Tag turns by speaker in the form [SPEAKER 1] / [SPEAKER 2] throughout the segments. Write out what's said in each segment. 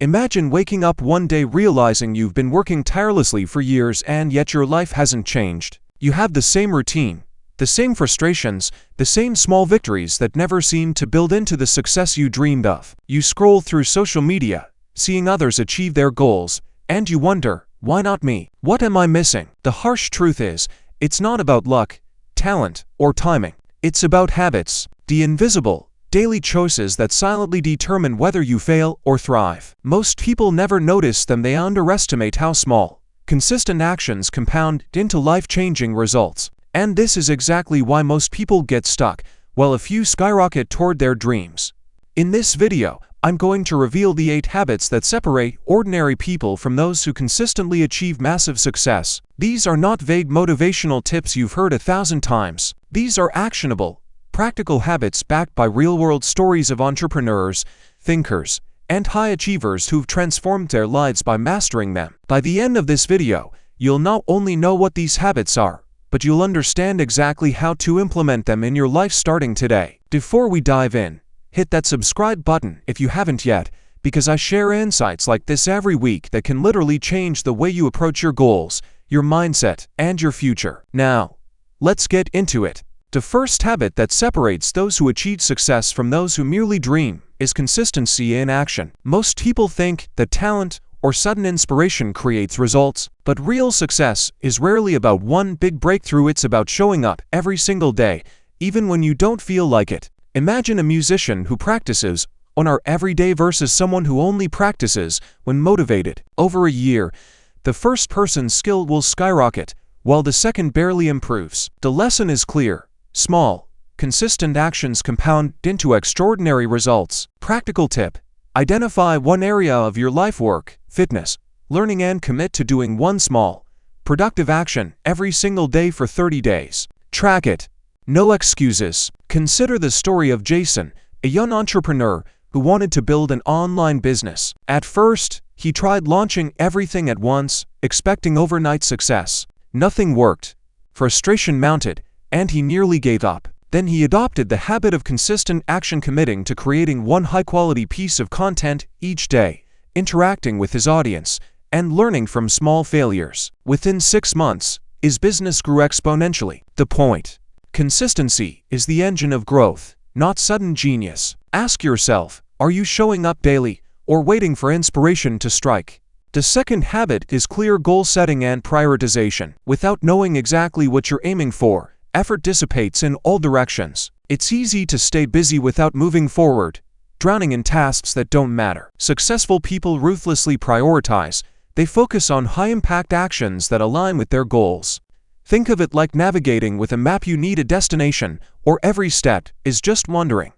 [SPEAKER 1] Imagine waking up one day realizing you've been working tirelessly for years and yet your life hasn't changed. You have the same routine, the same frustrations, the same small victories that never seem to build into the success you dreamed of. You scroll through social media, seeing others achieve their goals, and you wonder, why not me? What am I missing? The harsh truth is, it's not about luck, talent, or timing. It's about habits, the invisible, daily choices that silently determine whether you fail or thrive. Most people never notice them. They underestimate how small, consistent actions compound into life-changing results. And this is exactly why most people get stuck, while a few skyrocket toward their dreams. In this video, I'm going to reveal the 8 habits that separate ordinary people from those who consistently achieve massive success. These are not vague motivational tips you've heard 1,000 times. These are actionable, practical habits backed by real-world stories of entrepreneurs, thinkers, and high achievers who've transformed their lives by mastering them. By the end of this video, you'll not only know what these habits are, but you'll understand exactly how to implement them in your life starting today. Before we dive in, hit that subscribe button if you haven't yet, because I share insights like this every week that can literally change the way you approach your goals, your mindset, and your future. Now, let's get into it. The first habit that separates those who achieve success from those who merely dream is consistency in action. Most people think that talent or sudden inspiration creates results, but real success is rarely about one big breakthrough. It's about showing up every single day, even when you don't feel like it. Imagine a musician who practices on our everyday versus someone who only practices when motivated. Over a year, the first person's skill will skyrocket, while the second barely improves. The lesson is clear. Small, consistent actions compound into extraordinary results. Practical tip: identify one area of your life, work, fitness, learning, and commit to doing one small, productive action every single day for 30 days. Track it. No excuses. Consider the story of Jason, a young entrepreneur who wanted to build an online business. At first, he tried launching everything at once, expecting overnight success. Nothing worked. Frustration mounted, and he nearly gave up. Then he adopted the habit of consistent action, committing to creating one high-quality piece of content each day, interacting with his audience, and learning from small failures. Within 6 months, his business grew exponentially. The point: consistency is the engine of growth, not sudden genius. Ask yourself, are you showing up daily or waiting for inspiration to strike? The second habit is clear goal setting and prioritization. Without knowing exactly what you're aiming for, effort dissipates in all directions. It's easy to stay busy without moving forward, drowning in tasks that don't matter. Successful people ruthlessly prioritize. They focus on high-impact actions that align with their goals. Think of it like navigating with a map. You need a destination, or every step is just wandering.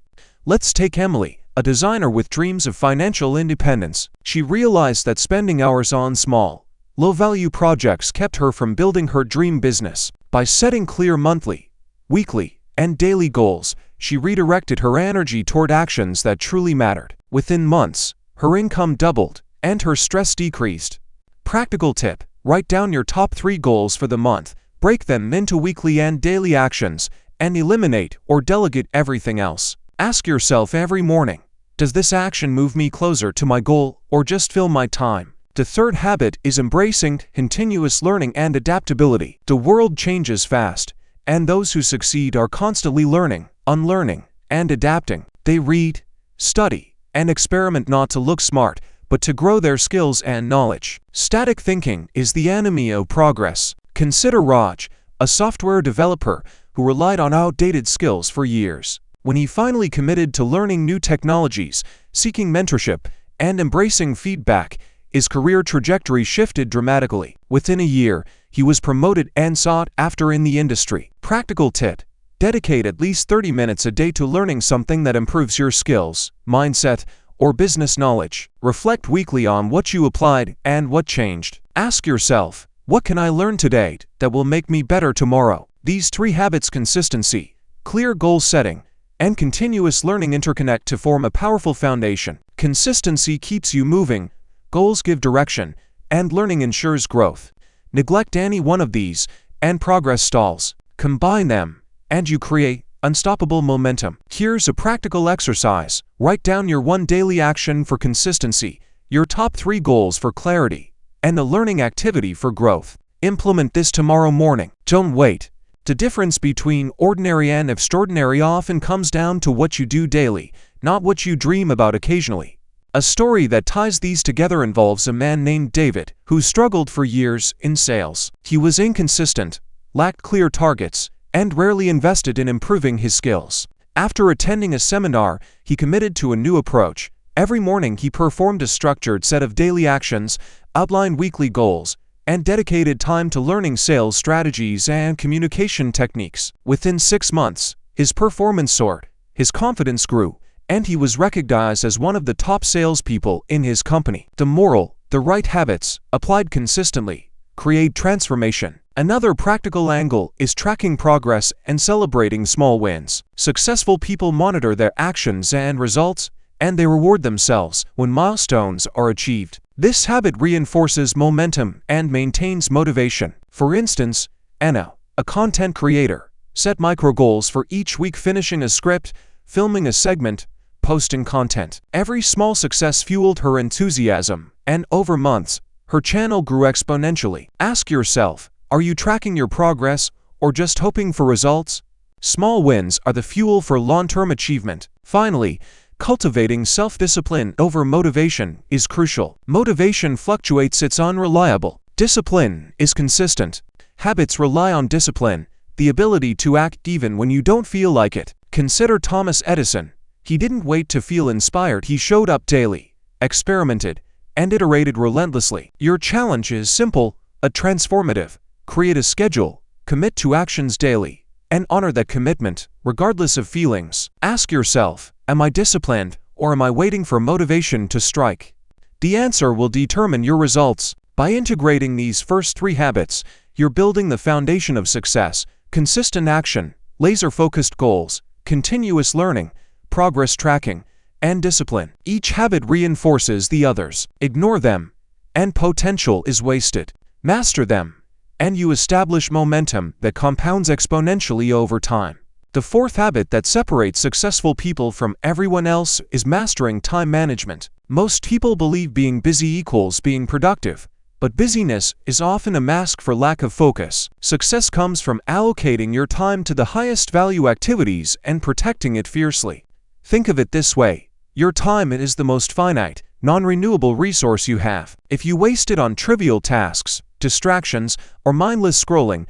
[SPEAKER 1] Let's take Emily, a designer with dreams of financial independence. She realized that spending hours on small, low-value projects kept her from building her dream business. By setting clear monthly, weekly, and daily goals, she redirected her energy toward actions that truly mattered. Within months, her income doubled, and her stress decreased. Practical tip: write down your top 3 goals for the month, break them into weekly and daily actions, and eliminate or delegate everything else. Ask yourself every morning, does this action move me closer to my goal or just fill my time? The third habit is embracing continuous learning and adaptability. The world changes fast, and those who succeed are constantly learning, unlearning, and adapting. They read, study, and experiment not to look smart, but to grow their skills and knowledge. Static thinking is the enemy of progress. Consider Raj, a software developer who relied on outdated skills for years. When he finally committed to learning new technologies, seeking mentorship, and embracing feedback, his career trajectory shifted dramatically. Within a year, he was promoted and sought after in the industry. Practical tip: dedicate at least 30 minutes a day to learning something that improves your skills, mindset, or business knowledge. Reflect weekly on what you applied and what changed. Ask yourself, what can I learn today that will make me better tomorrow? These 3 habits, consistency, clear goal setting, and continuous learning, interconnect to form a powerful foundation. Consistency keeps you moving, goals give direction, and learning ensures growth. Neglect any one of these, and progress stalls. Combine them, and you create unstoppable momentum. Here's a practical exercise. Write down your one daily action for consistency, your top 3 goals for clarity, and a learning activity for growth. Implement this tomorrow morning. Don't wait. The difference between ordinary and extraordinary often comes down to what you do daily, not what you dream about occasionally. A story that ties these together involves a man named David, who struggled for years in sales. He was inconsistent, lacked clear targets, and rarely invested in improving his skills. After attending a seminar, he committed to a new approach. Every morning he performed a structured set of daily actions, outlined weekly goals, and dedicated time to learning sales strategies and communication techniques. Within 6 months, his performance soared, his confidence grew, and he was recognized as one of the top salespeople in his company. The moral: the right habits, applied consistently, create transformation. Another practical angle is tracking progress and celebrating small wins. Successful people monitor their actions and results, and they reward themselves when milestones are achieved. This habit reinforces momentum and maintains motivation. For instance, Anna, a content creator, set micro goals for each week: finishing a script, filming a segment, posting content. Every small success fueled her enthusiasm, and over months, her channel grew exponentially. Ask yourself, are you tracking your progress or just hoping for results? Small wins are the fuel for long-term achievement. Finally, cultivating self-discipline over motivation is crucial. Motivation fluctuates, it's unreliable. Discipline is consistent. Habits rely on discipline, the ability to act even when you don't feel like it. Consider Thomas Edison. He didn't wait to feel inspired, he showed up daily, experimented, and iterated relentlessly. Your challenge is simple, a transformative. Create a schedule, commit to actions daily, and honor that commitment, regardless of feelings. Ask yourself, am I disciplined, or am I waiting for motivation to strike? The answer will determine your results. By integrating these first 3 habits, you're building the foundation of success: consistent action, laser-focused goals, continuous learning, progress tracking, and discipline. Each habit reinforces the others. Ignore them, and potential is wasted. Master them, and you establish momentum that compounds exponentially over time. The 4th habit that separates successful people from everyone else is mastering time management. Most people believe being busy equals being productive, but busyness is often a mask for lack of focus. Success comes from allocating your time to the highest value activities and protecting it fiercely. Think of it this way: your time is the most finite, non-renewable resource you have. If you waste it on trivial tasks, distractions, or mindless scrolling,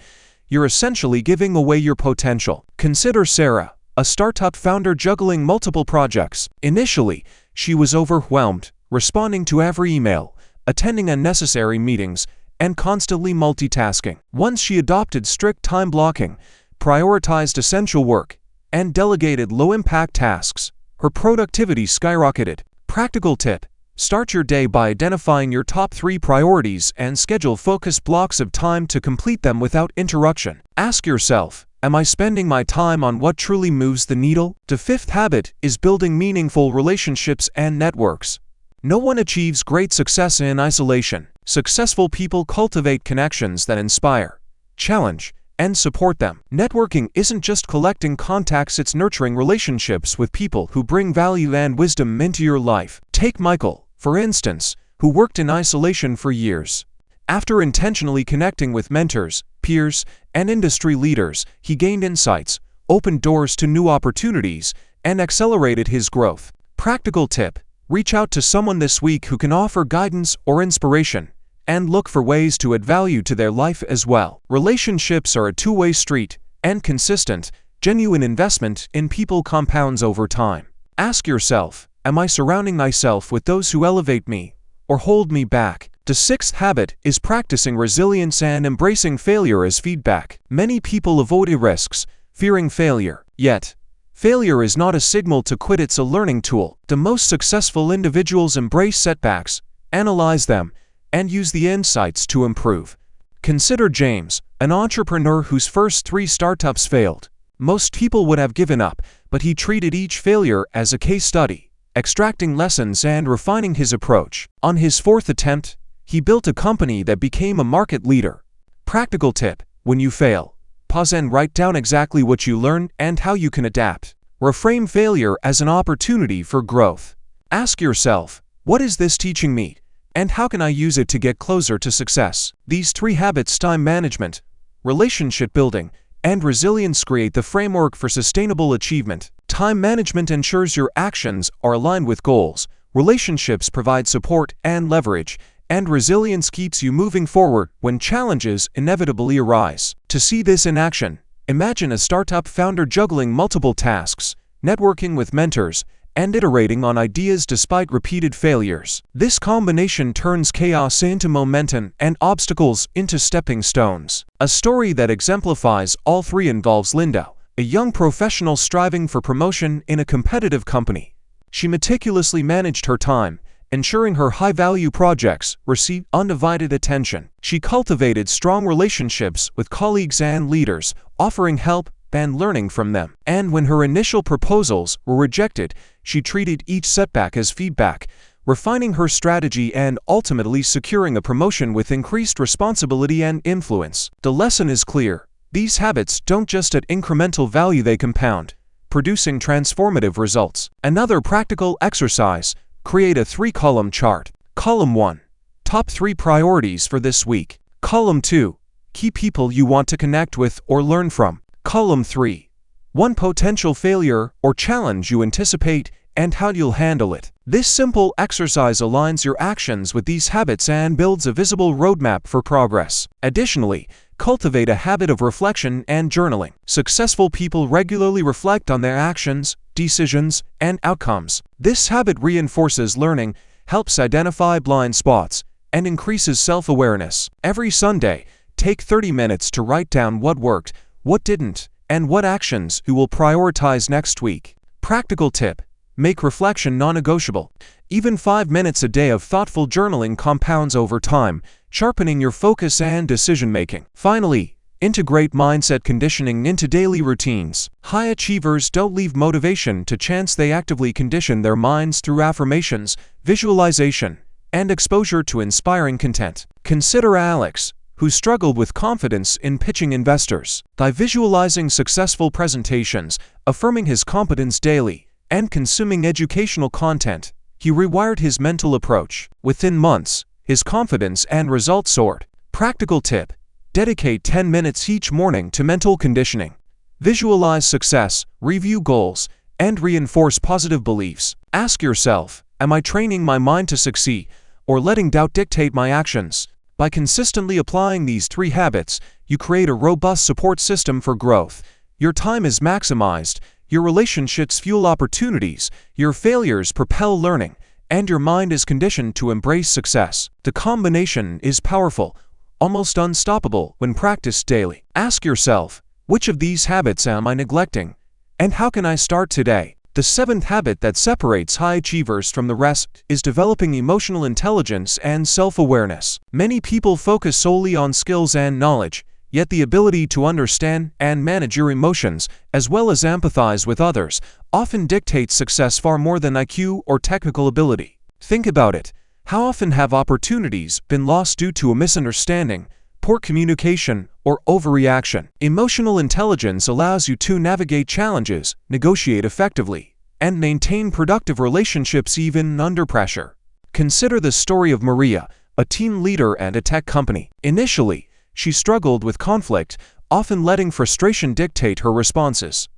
[SPEAKER 1] you're essentially giving away your potential. Consider Sarah, a startup founder juggling multiple projects. Initially, she was overwhelmed, responding to every email, attending unnecessary meetings, and constantly multitasking. Once she adopted strict time blocking, prioritized essential work, and delegated low-impact tasks, her productivity skyrocketed. Practical tip: start your day by identifying your top 3 priorities and schedule focused blocks of time to complete them without interruption. Ask yourself, am I spending my time on what truly moves the needle? The 5th habit is building meaningful relationships and networks. No one achieves great success in isolation. Successful people cultivate connections that inspire, challenge, and support them. Networking isn't just collecting contacts, it's nurturing relationships with people who bring value and wisdom into your life. Take Michael, for instance, who worked in isolation for years. After intentionally connecting with mentors, peers, and industry leaders, he gained insights, opened doors to new opportunities, and accelerated his growth. Practical tip: reach out to someone this week who can offer guidance or inspiration, and look for ways to add value to their life as well. Relationships are a two-way street, and consistent, genuine investment in people compounds over time. Ask yourself, am I surrounding myself with those who elevate me or hold me back? The 6th habit is practicing resilience and embracing failure as feedback. Many people avoid risks, fearing failure. Yet, failure is not a signal to quit, it's a learning tool. The most successful individuals embrace setbacks, analyze them, and use the insights to improve. Consider James, an entrepreneur whose first 3 startups failed. Most people would have given up, but he treated each failure as a case study, extracting lessons and refining his approach. On his 4th attempt, he built a company that became a market leader. Practical tip: when you fail, pause and write down exactly what you learned and how you can adapt. Reframe failure as an opportunity for growth. Ask yourself, What is this teaching me? And how can I use it to get closer to success? These 3 habits, time management, relationship building, and resilience, create the framework for sustainable achievement. Time management ensures your actions are aligned with goals. Relationships provide support and leverage, and resilience keeps you moving forward when challenges inevitably arise. To see this in action, imagine a startup founder juggling multiple tasks, networking with mentors, and iterating on ideas despite repeated failures. This combination turns chaos into momentum and obstacles into stepping stones. A story that exemplifies all 3 involves Linda, a young professional striving for promotion in a competitive company. She meticulously managed her time, ensuring her high-value projects received undivided attention. She cultivated strong relationships with colleagues and leaders, offering help and learning from them. And when her initial proposals were rejected, she treated each setback as feedback, refining her strategy and ultimately securing a promotion with increased responsibility and influence. The lesson is clear. These habits don't just add incremental value, they compound, producing transformative results. Another practical exercise: create a 3-column chart. Column 1. Top 3 priorities for this week. Column 2. Key people you want to connect with or learn from. Column 3. 1 potential failure or challenge you anticipate and how you'll handle it. This simple exercise aligns your actions with these habits and builds a visible roadmap for progress. Additionally, cultivate a habit of reflection and journaling. Successful people regularly reflect on their actions, decisions, and outcomes. This habit reinforces learning, helps identify blind spots, and increases self-awareness. Every Sunday, take 30 minutes to write down what worked, what didn't, and what actions you will prioritize next week. Practical tip: make reflection non-negotiable. Even 5 minutes a day of thoughtful journaling compounds over time, sharpening your focus and decision-making. Finally, integrate mindset conditioning into daily routines. High achievers don't leave motivation to chance, they actively condition their minds through affirmations, visualization, and exposure to inspiring content. Consider Alex, who struggled with confidence in pitching investors. By visualizing successful presentations, affirming his competence daily, and consuming educational content, he rewired his mental approach. Within months, his confidence and results soared. Practical tip: dedicate 10 minutes each morning to mental conditioning. Visualize success, review goals, and reinforce positive beliefs. Ask yourself, am I training my mind to succeed, or letting doubt dictate my actions? By consistently applying these 3 habits, you create a robust support system for growth. Your time is maximized, your relationships fuel opportunities, your failures propel learning, and your mind is conditioned to embrace success. The combination is powerful, almost unstoppable when practiced daily. Ask yourself, which of these habits am I neglecting? And how can I start today? The 7th habit that separates high achievers from the rest is developing emotional intelligence and self-awareness. Many people focus solely on skills and knowledge, yet the ability to understand and manage your emotions, as well as empathize with others, often dictates success far more than IQ or technical ability. Think about it. How often have opportunities been lost due to a misunderstanding, poor communication, or overreaction? Emotional intelligence allows you to navigate challenges, negotiate effectively, and maintain productive relationships even under pressure. Consider the story of Maria, a team leader at a tech company. Initially, she struggled with conflict, often letting frustration dictate her responses.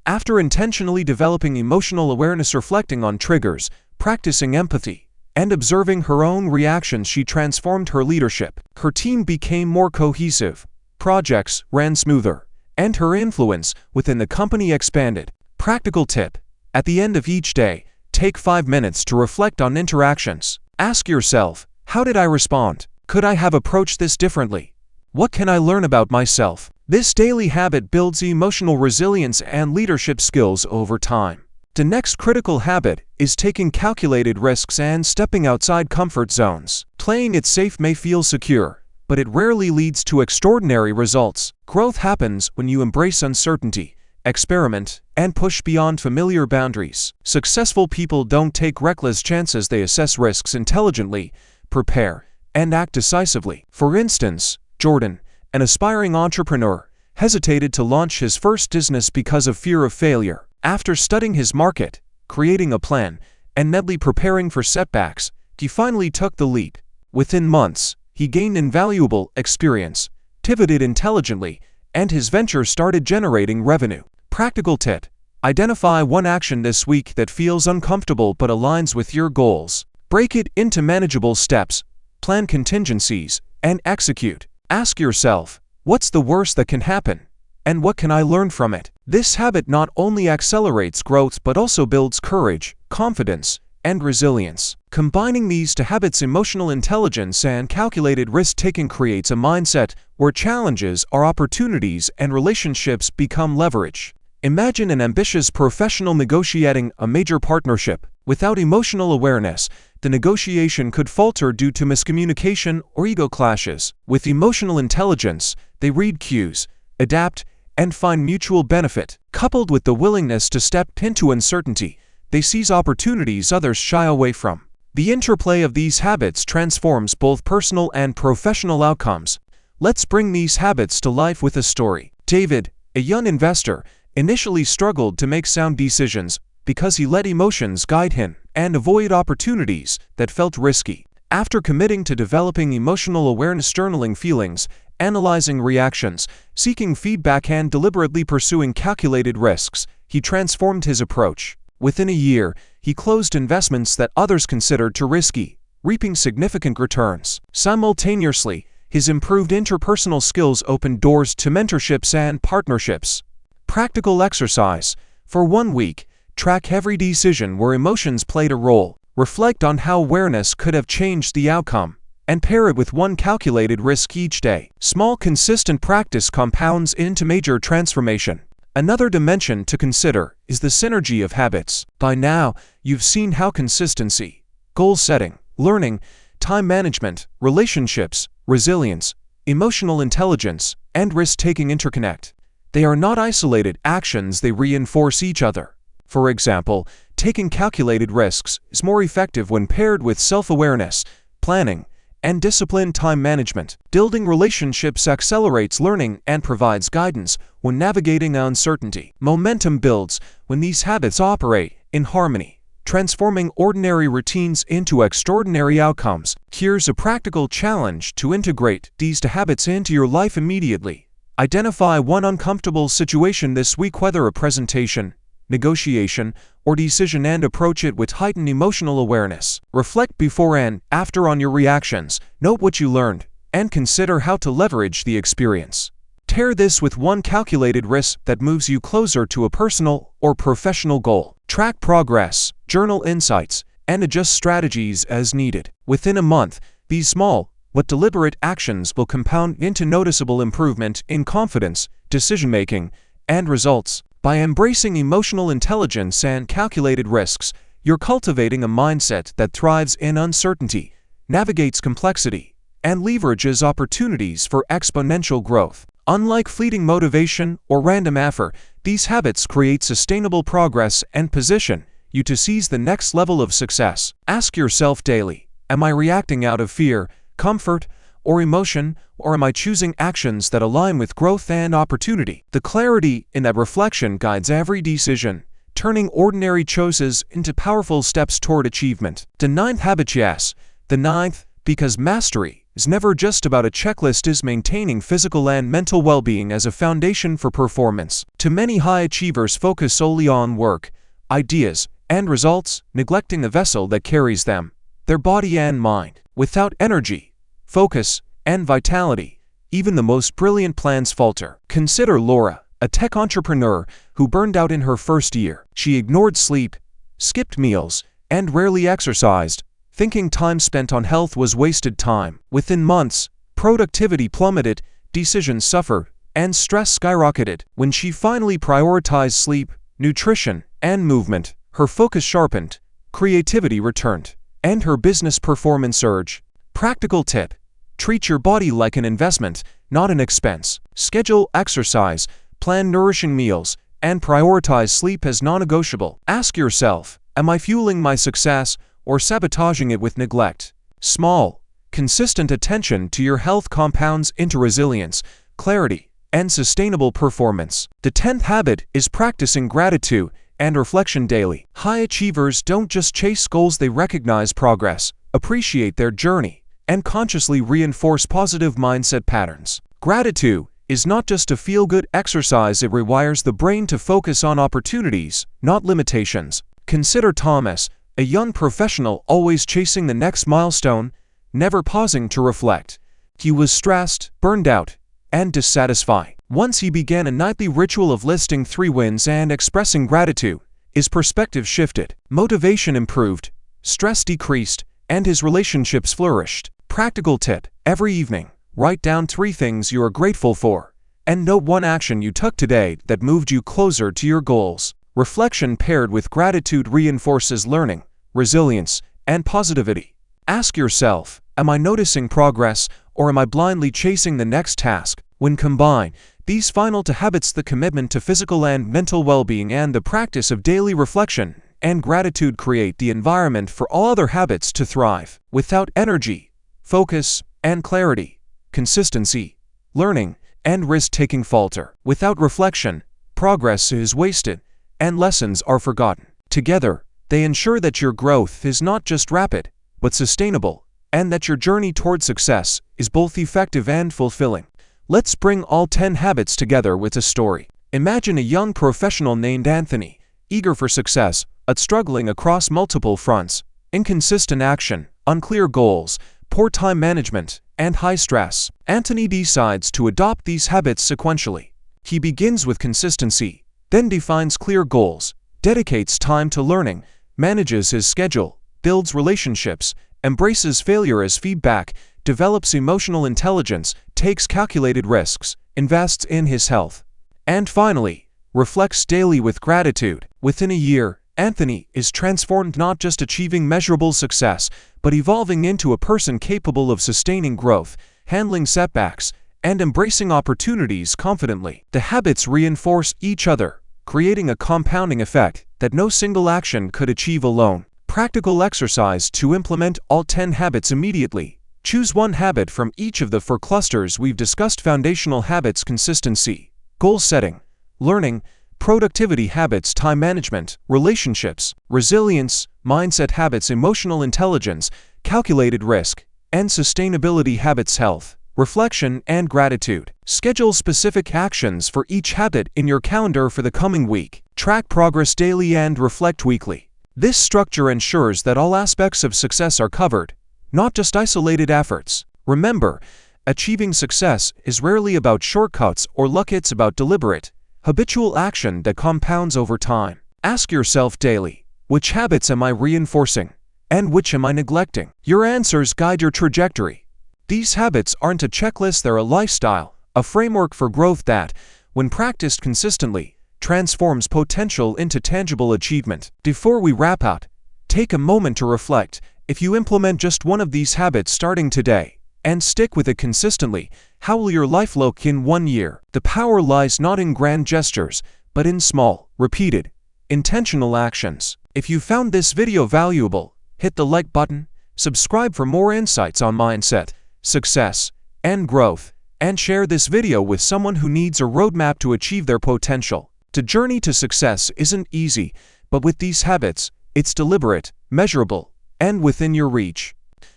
[SPEAKER 1] After intentionally developing emotional awareness, reflecting on triggers, practicing empathy, and observing her own reactions, she transformed her leadership. Her team became more cohesive, projects ran smoother, and her influence within the company expanded. Practical tip: at the end of each day, take 5 minutes to reflect on interactions. Ask yourself, how did I respond? Could I have approached this differently? What can I learn about myself? This daily habit builds emotional resilience and leadership skills over time. The next critical habit is taking calculated risks and stepping outside comfort zones. Playing it safe may feel secure, but it rarely leads to extraordinary results. Growth happens when you embrace uncertainty, experiment, and push beyond familiar boundaries. Successful people don't take reckless chances, they assess risks intelligently, prepare, and act decisively. For instance, Jordan, an aspiring entrepreneur, hesitated to launch his first business because of fear of failure. After studying his market, creating a plan, and mentally preparing for setbacks, He finally took the leap. Within months, he gained invaluable experience, pivoted intelligently, and his venture started generating revenue. Practical tip: identify one action this week that feels uncomfortable but aligns with your goals. Break it into manageable steps, plan contingencies, and execute. Ask yourself, what's the worst that can happen? And what can I learn from it? This habit not only accelerates growth but also builds courage, confidence, and resilience. Combining these two habits, emotional intelligence and calculated risk-taking, creates a mindset where challenges are opportunities and relationships become leverage. Imagine an ambitious professional negotiating a major partnership. Without emotional awareness, the negotiation could falter due to miscommunication or ego clashes. With emotional intelligence, they read cues, adapt, and find mutual benefit. Coupled with the willingness to step into uncertainty, they seize opportunities others shy away from. The interplay of these habits transforms both personal and professional outcomes. Let's bring these habits to life with a story. David, a young investor, initially struggled to make sound decisions because he let emotions guide him and avoid opportunities that felt risky. After committing to developing emotional awareness, journaling feelings, analyzing reactions, seeking feedback, and deliberately pursuing calculated risks, he transformed his approach. Within a year, he closed investments that others considered too risky, reaping significant returns. Simultaneously, his improved interpersonal skills opened doors to mentorships and partnerships. Practical exercise: for 1 week, track every decision where emotions played a role. Reflect on how awareness could have changed the outcome, and pair it with one calculated risk each day. Small, consistent practice compounds into major transformation. Another dimension to consider is the synergy of habits. By now, you've seen how consistency, goal setting, learning, time management, relationships, resilience, emotional intelligence, and risk-taking interconnect. They are not isolated actions, they reinforce each other. For example, taking calculated risks is more effective when paired with self-awareness, planning, and disciplined time management. Building relationships accelerates learning and provides guidance when navigating uncertainty. Momentum builds when these habits operate in harmony, transforming ordinary routines into extraordinary outcomes. Here's a practical challenge to integrate these two habits into your life immediately. Identify one uncomfortable situation this week, whether a presentation, negotiation, or decision, and approach it with heightened emotional awareness. Reflect before and after on your reactions, note what you learned, and consider how to leverage the experience. Pair this with one calculated risk that moves you closer to a personal or professional goal. Track progress, journal insights, and adjust strategies as needed. Within a month, these small but deliberate actions will compound into noticeable improvement in confidence, decision-making, and results. By embracing emotional intelligence and calculated risks, you're cultivating a mindset that thrives in uncertainty, navigates complexity, and leverages opportunities for exponential growth. Unlike fleeting motivation or random effort, these habits create sustainable progress and position you to seize the next level of success. Ask yourself daily, am I reacting out of fear, comfort, or emotion, or am I choosing actions that align with growth and opportunity? The clarity in that reflection guides every decision, turning ordinary choices into powerful steps toward achievement. The ninth habit, yes, the ninth, because mastery is never just about a checklist, is maintaining physical and mental well-being as a foundation for performance. Too many high achievers focus solely on work, ideas, and results, neglecting the vessel that carries them, their body and mind. Without energy, focus, and vitality, even the most brilliant plans falter. Consider Laura, a tech entrepreneur who burned out in her first year. She ignored sleep, skipped meals, and rarely exercised, thinking time spent on health was wasted time. Within months, productivity plummeted, decisions suffered, and stress skyrocketed. When she finally prioritized sleep, nutrition, and movement, her focus sharpened, creativity returned, and her business performance surged. Practical tip: treat your body like an investment, not an expense. Schedule exercise, plan nourishing meals, and prioritize sleep as non-negotiable. Ask yourself, am I fueling my success or sabotaging it with neglect? Small, consistent attention to your health compounds into resilience, clarity, and sustainable performance. The 10th habit is practicing gratitude and reflection daily. High achievers don't just chase goals, they recognize progress, appreciate their journey, and consciously reinforce positive mindset patterns. Gratitude is not just a feel-good exercise, it rewires the brain to focus on opportunities, not limitations. Consider Thomas, a young professional always chasing the next milestone, never pausing to reflect. He was stressed, burned out, and dissatisfied. Once he began a nightly ritual of listing 3 wins and expressing gratitude, his perspective shifted, motivation improved, stress decreased, and his relationships flourished. Practical tip: every evening, write down 3 things you are grateful for, and note 1 action you took today that moved you closer to your goals. Reflection paired with gratitude reinforces learning, resilience, and positivity. Ask yourself, am I noticing progress, or am I blindly chasing the next task? When combined, these final 2 habits, the commitment to physical and mental well-being and the practice of daily reflection and gratitude, create the environment for all other habits to thrive. Without energy, focus, and clarity, consistency, learning, and risk-taking falter. Without reflection, progress is wasted, and lessons are forgotten. Together, they ensure that your growth is not just rapid, but sustainable, and that your journey toward success is both effective and fulfilling. Let's bring all 10 habits together with a story. Imagine a young professional named Anthony, eager for success, but struggling across multiple fronts: inconsistent action, unclear goals, poor time management, and high stress. Anthony decides to adopt these habits sequentially. He begins with consistency, then defines clear goals, dedicates time to learning, manages his schedule, builds relationships, embraces failure as feedback, develops emotional intelligence, takes calculated risks, invests in his health, and finally, reflects daily with gratitude. Within a year, Anthony is transformed, not just achieving measurable success, but evolving into a person capable of sustaining growth, handling setbacks, and embracing opportunities confidently. The habits reinforce each other, creating a compounding effect that no single action could achieve alone. Practical exercise to implement all 10 habits immediately. Choose 1 habit from each of the 4 clusters we've discussed: foundational habits, consistency, goal setting, learning, productivity habits, time management, relationships, resilience, mindset habits, emotional intelligence, calculated risk, and sustainability habits, health, reflection, and gratitude. Schedule specific actions for each habit in your calendar for the coming week. Track progress daily and reflect weekly. This structure ensures that all aspects of success are covered, not just isolated efforts. Remember, achieving success is rarely about shortcuts or luck, it's about deliberate, habitual action that compounds over time. Ask yourself daily, which habits am I reinforcing, and which am I neglecting? Your answers guide your trajectory. These habits aren't a checklist, they're a lifestyle, a framework for growth that, when practiced consistently, transforms potential into tangible achievement. Before we wrap up, take a moment to reflect. If you implement just 1 of these habits starting today, and stick with it consistently, how will your life look in 1 year? The power lies not in grand gestures, but in small, repeated, intentional actions. If you found this video valuable, hit the like button, subscribe for more insights on mindset, success, and growth, and share this video with someone who needs a roadmap to achieve their potential. The journey to success isn't easy, but with these habits, it's deliberate, measurable, and within your reach.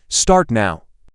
[SPEAKER 1] Start now.